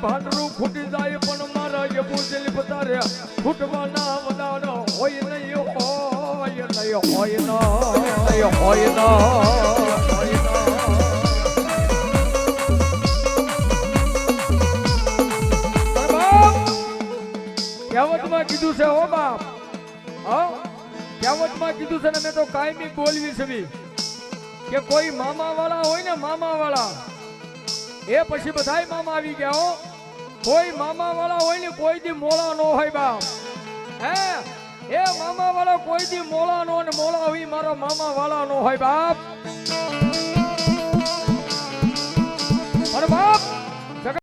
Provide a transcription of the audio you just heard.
ભાંડરું ફૂટી જાય પણ મારા જે પૂજેલી પતારે ફૂટવાના વદાનો હોય નહીં હોય નહીં હોય નહીં હોય કહેવતમાં કીધું છે હો બાપ કહેવતમાં કીધું છે ને મેં તો કાયમી બોલવી છે કે કોઈ મામા વાળા હોય ને મામા વાળા એ પછી બધાય મામા આવી ગયા હો કોઈ મામા વાળા હોય ને કોઈ દી મોળા નો હોય બાપ હે એ મામા વાળા કોઈ દી મોળા નો ને મોળા હોય મારો મામા વાળા નો હોય બાપ